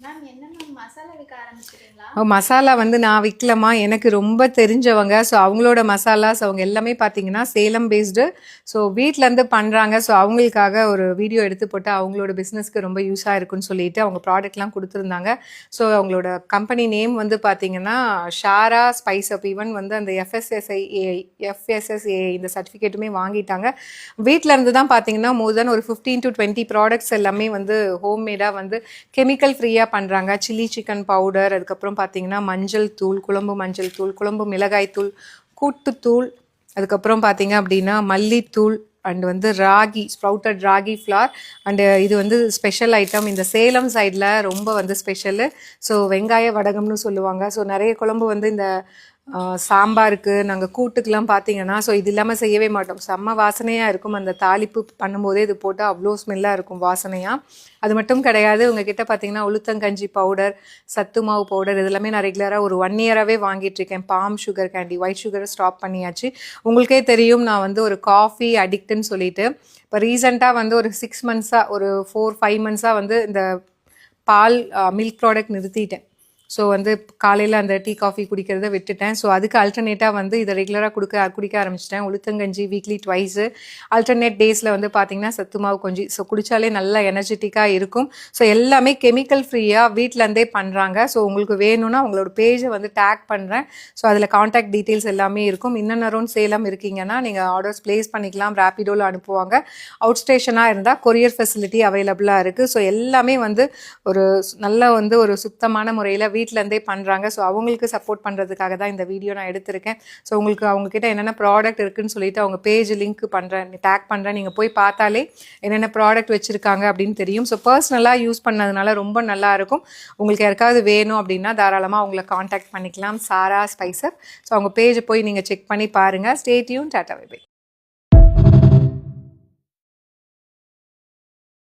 Ma'am என்ன ma'am masala விற்க ஆரம்பிச்சிட்டீங்களா? மசாலா வந்து நான் விற்கலமா, எனக்கு ரொம்ப தெரிஞ்சவங்க. ஸோ அவங்களோட மசாலாஸ் அவங்க எல்லாமே பார்த்தீங்கன்னா சேலம் பேஸ்டு. ஸோ வீட்டிலேருந்து பண்ணுறாங்க. ஸோ அவங்களுக்காக ஒரு வீடியோ எடுத்து போட்டு அவங்களோட பிஸ்னஸ்க்கு ரொம்ப யூஸாக இருக்குன்னு சொல்லிட்டு அவங்க ப்ராடக்ட்லாம் கொடுத்துருந்தாங்க. ஸோ அவங்களோட கம்பெனி நேம் வந்து பார்த்தீங்கன்னா ஷாரா ஸ்பைஸ் அப். ஈவன் வந்து அந்த எஃப்எஸ்எஸ்ஏ இந்த சர்டிஃபிகேட்டுமே வாங்கிட்டாங்க. வீட்டிலேருந்து தான் பார்த்தீங்கன்னா மோர் தென் ஒரு 15 to 20 ப்ராடக்ட்ஸ் எல்லாமே வந்து ஹோம்மேடாக வந்து கெமிக்கல் ஃப்ரீயாக பண்ணுறாங்க. சில்லி சிக்கன் பவுடர், அதுக்கப்புறம் பார்த்தீங்கன்னா மஞ்சள் தூள், குழம்பு மஞ்சள் தூள், குழம்பு மிளகாய் தூள், கூட்டுத்தூள், அதுக்கப்புறம் பார்த்தீங்க அப்படின்னா மல்லித்தூள் அண்ட் வந்து ragi, sprouted ragi flour. And இது வந்து ஸ்பெஷல் ஐட்டம் இந்த சேலம் சைடில் ரொம்ப வந்து ஸ்பெஷலு. ஸோ வெங்காய வடகம்னு சொல்லுவாங்க. ஸோ நிறைய குழம்பு வந்து இந்த சாம்பாருக்கு நாங்கள் கூட்டுக்கெலாம் பார்த்தீங்கன்னா ஸோ இது இல்லாமல் செய்யவே மாட்டோம். செம்ம வாசனையாக இருக்கும். அந்த தாளிப்பு பண்ணும்போதே இது போட்டால் அவ்வளோ ஸ்மெல்லாக இருக்கும் வாசனையாக. அது மட்டும் கிடையாது, உங்ககிட்ட பார்த்தீங்கன்னா உளுத்தங்கஞ்சி பவுடர், சத்து மாவு பவுடர் இதெல்லாமே நான் ரெகுலராக ஒரு 1 இயராகவே வாங்கிட்டுருக்கேன். பாம் சுகர் கேண்டி, ஒயிட் சுகரை ஸ்டாப் பண்ணியாச்சு. உங்களுக்கே தெரியும் நான் வந்து ஒரு காஃபி அடிக்ட்டுன்னு சொல்லிட்டு இப்போ ரீசெண்டாக வந்து ஒரு 6 மந்த்ஸாக ஒரு 4-5 மந்த்ஸாக வந்து இந்த பால் மில்க் ப்ராடக்ட் நிறுத்திட்டேன். ஸோ வந்து காலையில் அந்த டீ காஃபி குடிக்கிறத விட்டுட்டேன். ஸோ அதுக்கு அல்டர்னேட்டாக வந்து இதை ரெகுலராக குடிக்க ஆரம்பிச்சிட்டேன். உளுத்தங்கஞ்சி வீக்லி ட்வைஸு, அல்டர்னேட் டேஸில் வந்து பார்த்திங்கன்னா சத்து மாவு கொஞ்சம். ஸோ குடித்தாலே நல்லா எனர்ஜெட்டிக்காக இருக்கும். ஸோ எல்லாமே கெமிக்கல் ஃப்ரீயாக வீட்டிலேருந்தே பண்ணுறாங்க. ஸோ உங்களுக்கு வேணும்னா உங்களோட பேஜை வந்து டேக் பண்ணுறேன். ஸோ அதில் காண்டாக்ட் டீட்டெயில்ஸ் எல்லாமே இருக்கும். இன்னும் அரௌண்ட் சேலம் இருக்கீங்கன்னா நீங்கள் ஆர்டர்ஸ் ப்ளேஸ் பண்ணிக்கலாம். ரேப்பிடோவில் அனுப்புவாங்க. அவுட் ஸ்டேஷனாக இருந்தால் கொரியர் ஃபெசிலிட்டி அவைலபிளாக இருக்குது. ஸோ எல்லாமே வந்து ஒரு நல்ல வந்து ஒரு சுத்தமான முறையில் வீட்டிலேருந்தே பண்ணுறாங்க. ஸோ அவங்களுக்கு சப்போர்ட் பண்ணுறதுக்காக தான் இந்த வீடியோ நான் எடுத்திருக்கேன். ஸோ உங்களுக்கு அவங்கக்கிட்ட என்னென்ன ப்ராடக்ட் இருக்குதுன்னு சொல்லிட்டு அவங்க பேஜ் லிங்க் பண்ணுறேன், டேக் பண்ணுறேன். நீங்கள் போய் பார்த்தாலே என்னென்ன ப்ராடக்ட் வச்சுருக்காங்க அப்படின்னு தெரியும். ஸோ பர்சனலாக யூஸ் பண்ணதுனால ரொம்ப நல்லாயிருக்கும். உங்களுக்கு யாருக்காவது வேணும் அப்படின்னா தாராளமாக அவங்கள காண்டாக்ட் பண்ணிக்கலாம். சாரா ஸ்பைசர். ஸோ அவங்க பேஜை போய் நீங்கள் செக் பண்ணி பாருங்கள். Stay tuned. Tata bye by.